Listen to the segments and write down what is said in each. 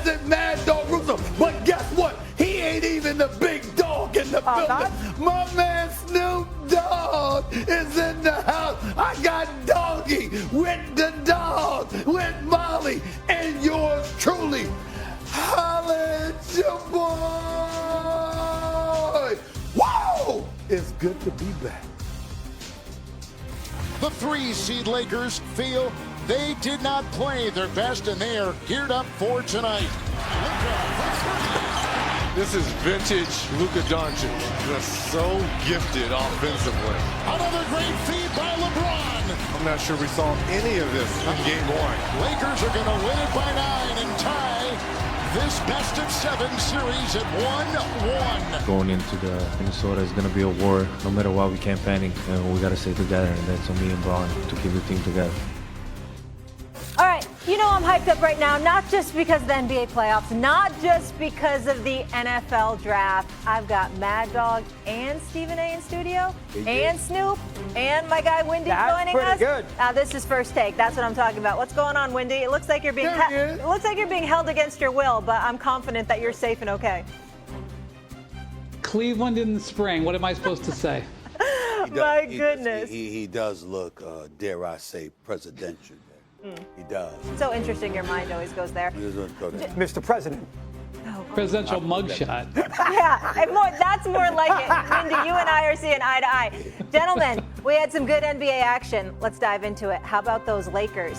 President Mad Dog Russo. But guess what? He ain't even the big dog in the building. My man Snoop Dogg is in the house. I got Doggy with the dog, with Molly, and yours truly. Holla at your boy. Whoa! It's good to be back. The 3-seed Lakers feel they did not play their best, and they are geared up for tonight. This is vintage Luka Doncic. Just so gifted offensively. Another great feed by LeBron. I'm not sure we saw any of this in game one. Lakers are going to win it by 9 and tie this best-of-7 series at 1-1. Going into the Minnesota is going to be a war. No matter what, we can't panic, and we got to stay together, and that's on me and Bron to keep the team together. All right, you know I'm hyped up right now, not just because of the NBA playoffs, not just because of the NFL draft. I've got Mad Dog and Stephen A in studio, and Snoop, and my guy Windy joining us. Good. This is First Take. That's what I'm talking about. What's going on, Windy? It looks like you're being held against your will, but I'm confident that you're safe and okay. Cleveland in the spring. What am I supposed to say? My goodness. He does look, dare I say, presidential. He does. So interesting. Your mind always goes there. Mr. President. Presidential mugshot. Yeah, that's more like it. Windy, you and I are seeing eye to eye. Gentlemen, we had some good NBA action. Let's dive into it. How about those Lakers?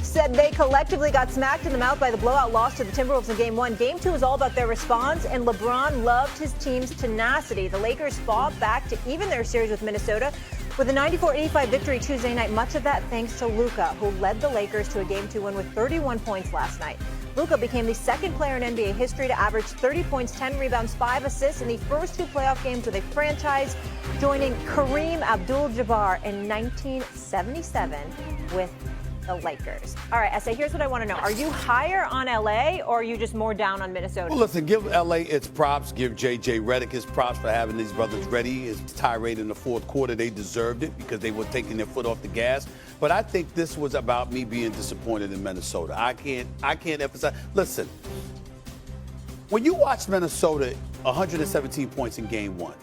Said they collectively got smacked in the mouth by the blowout loss to the Timberwolves in Game 1. Game 2 is all about their response, and LeBron loved his team's tenacity. The Lakers fought back to even their series with Minnesota with a 94-85 victory Tuesday night. Much of that thanks to Luka, who led the Lakers to a Game 2 win with 31 points last night. Luka became the second player in NBA history to average 30 points, 10 rebounds, 5 assists in the first 2 playoff games with a franchise, joining Kareem Abdul-Jabbar in 1977 with the Lakers. All right, Essay, here's what I want to know. Are you higher on LA, or are you just more down on Minnesota? Well, listen, give LA its props. Give JJ Redick his props for having these brothers ready. His tirade in the fourth quarter, they deserved it because they were taking their foot off the gas. But I think this was about me being disappointed in Minnesota. I can't emphasize. Listen, when you watch Minnesota, 117 points in Game 1,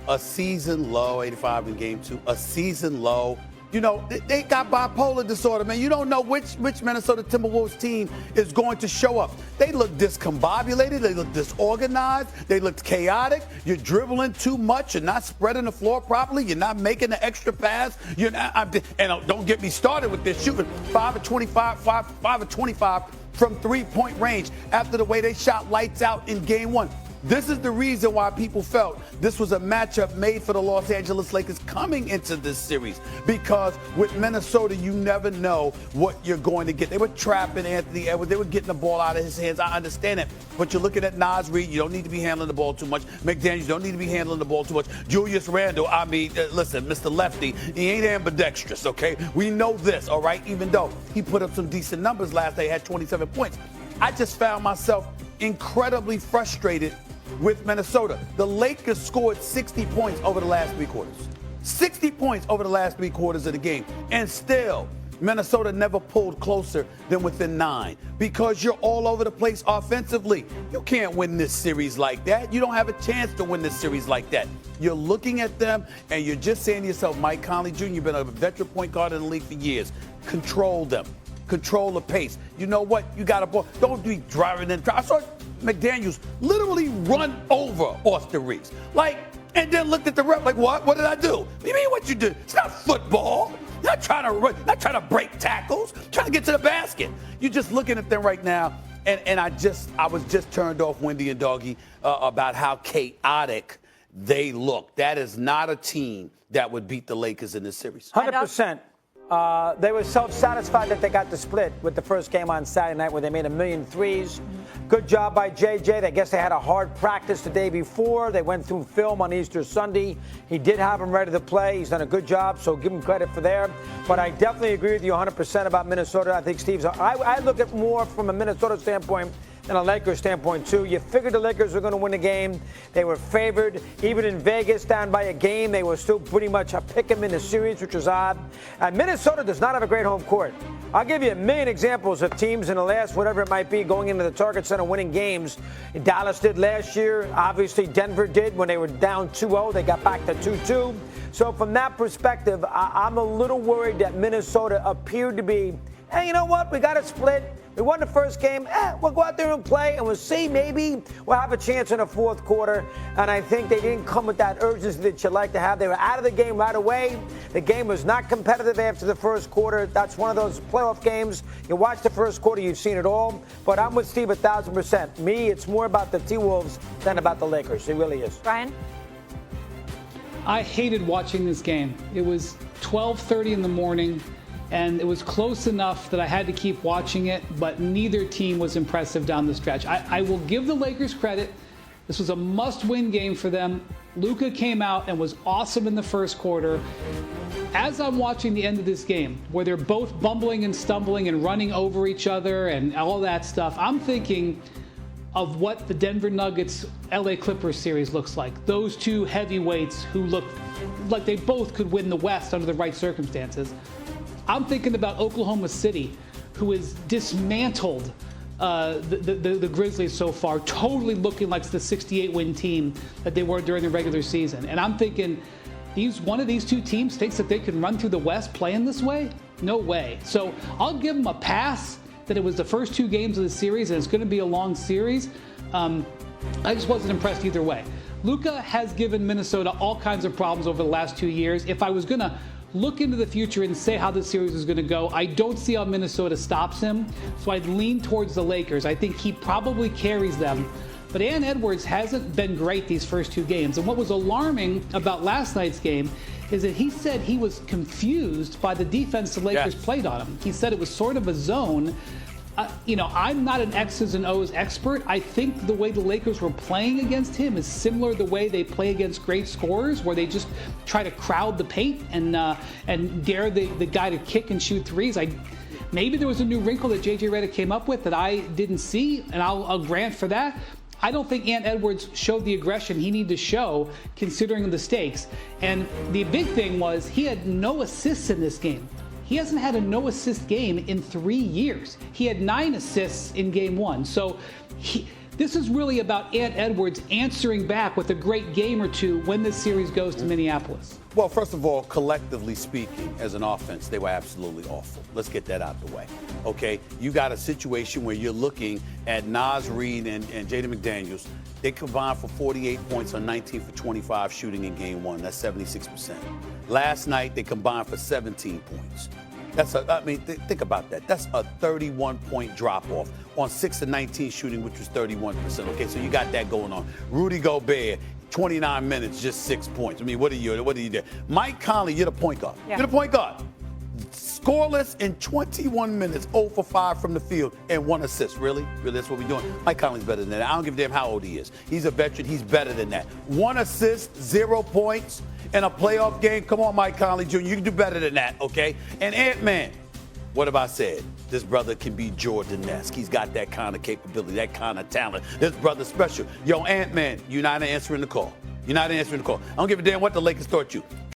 a season low, 85 in Game 2, a season low. You know, they got bipolar disorder, man. You don't know which Minnesota Timberwolves team is going to show up. They look discombobulated. They look disorganized. They look chaotic. You're dribbling too much. You're not spreading the floor properly. You're not making the extra pass. You're not, and don't get me started with this shooting 5 of 25 from three-point range after the way they shot lights out in Game 1. This is the reason why people felt this was a matchup made for the Los Angeles Lakers coming into this series. Because with Minnesota, you never know what you're going to get. They were trapping Anthony Edwards. They were getting the ball out of his hands. I understand it. But you're looking at Naz Reid. You don't need to be handling the ball too much. McDaniels, you don't need to be handling the ball too much. Julius Randle, listen, Mr. Lefty, he ain't ambidextrous, okay? We know this, all right? Even though he put up some decent numbers last night, had 27 points. I just found myself incredibly frustrated with Minnesota. The Lakers scored 60 points over the last 3 quarters. 60 points over the last 3 quarters of the game. And still, Minnesota never pulled closer than within 9 because you're all over the place offensively. You can't win this series like that. You don't have a chance to win this series like that. You're looking at them and you're just saying to yourself, Mike Conley Jr., you've been a veteran point guard in the league for years. Control them. Control the pace. You know what? You got a ball. Don't be driving and driving. I saw McDaniels literally run over Austin Reeves. And then looked at the ref like, what? What did I do? What do you mean what you did? It's not football. You're not trying to run, not trying to break tackles. I'm trying to get to the basket. You're just looking at them right now. And I was just turned off, Windy and Doggy, about how chaotic they look. That is not a team that would beat the Lakers in this series. 100%. They were self-satisfied that they got the split with the first game on Saturday night where they made 1,000,000 threes. Good job by JJ. I guess they had a hard practice the day before. They went through film on Easter Sunday. He did have him ready to play. He's done a good job, so give him credit for there. But I definitely agree with you 100% about Minnesota. I think Steve's. I look at more from a Minnesota standpoint. and a Lakers standpoint, too. You figured the Lakers were going to win the game. They were favored. Even in Vegas, down by a game, they were still pretty much a pick 'em in the series, which was odd. And Minnesota does not have a great home court. I'll give you a million examples of teams in the last, whatever it might be, going into the Target Center winning games. Dallas did last year. Obviously, Denver did when they were down 2-0. They got back to 2-2. So from that perspective, I'm a little worried that Minnesota appeared to be, hey, you know what? We got a split. We won the first game. We'll go out there and play, and we'll see. Maybe we'll have a chance in the fourth quarter. And I think they didn't come with that urgency that you'd like to have. They were out of the game right away. The game was not competitive after the first quarter. That's one of those playoff games. You watch the first quarter, you've seen it all. But I'm with Steve 1,000%. Me, it's more about the T-Wolves than about the Lakers. It really is. Brian? I hated watching this game. It was 12:30 in the morning, and it was close enough that I had to keep watching it, but neither team was impressive down the stretch. I will give the Lakers credit. This was a must-win game for them. Luka came out and was awesome in the first quarter. As I'm watching the end of this game, where they're both bumbling and stumbling and running over each other and all that stuff, I'm thinking of what the Denver Nuggets LA Clippers series looks like. Those two heavyweights who look like they both could win the West under the right circumstances. I'm thinking about Oklahoma City, who has dismantled the Grizzlies so far, totally looking like the 68-win team that they were during the regular season. And I'm thinking, one of these two teams thinks that they can run through the West playing this way? No way. So I'll give them a pass that it was the first two games of the series and it's going to be a long series. I just wasn't impressed either way. Luka has given Minnesota all kinds of problems over the last 2 years. If I was going to look into the future and say how this series is going to go, I don't see how Minnesota stops him, so I'd lean towards the Lakers. I think he probably carries them. But Ant Edwards hasn't been great these first two games. And what was alarming about last night's game is that he said he was confused by the defense the Lakers played on him. He said it was sort of a zone. I'm not an X's and O's expert. I think the way the Lakers were playing against him is similar to the way they play against great scorers, where they just try to crowd the paint and dare the guy to kick and shoot threes. Maybe there was a new wrinkle that J.J. Redick came up with that I didn't see, and I'll grant for that. I don't think Ant Edwards showed the aggression he needed to show considering the stakes. And the big thing was he had no assists in this game. He hasn't had a no-assist game in 3 years. He had 9 assists in game one. So this is really about Ant Edwards answering back with a great game or two when this series goes to Minneapolis. Well, first of all, collectively speaking, as an offense, they were absolutely awful. Let's get that out the way. Okay, you got a situation where you're looking at Naz Reid and Jaden McDaniels. They combined for 48 points on 19 for 25 shooting in game one. That's 76%. Last night, they combined for 17 points. Think about that. That's a 31-point drop-off on 6 of 19 shooting, which was 31%. Okay, so you got that going on. Rudy Gobert, 29 minutes, just 6 points. What are you doing? Mike Conley, you're the point guard. Yeah. You're the point guard. Scoreless in 21 minutes, 0 for 5 from the field, and 1 assist. Really? That's what we're doing? Mike Conley's better than that. I don't give a damn how old he is. He's a veteran. He's better than that. 1 assist, 0 points in a playoff game. Come on, Mike Conley Jr., you can do better than that, okay? And Ant-Man, what have I said? This brother can be Jordan-esque. He's got that kind of capability, that kind of talent. This brother's special. Yo, Ant-Man, you're not answering the call. I don't give a damn what the Lakers thought you.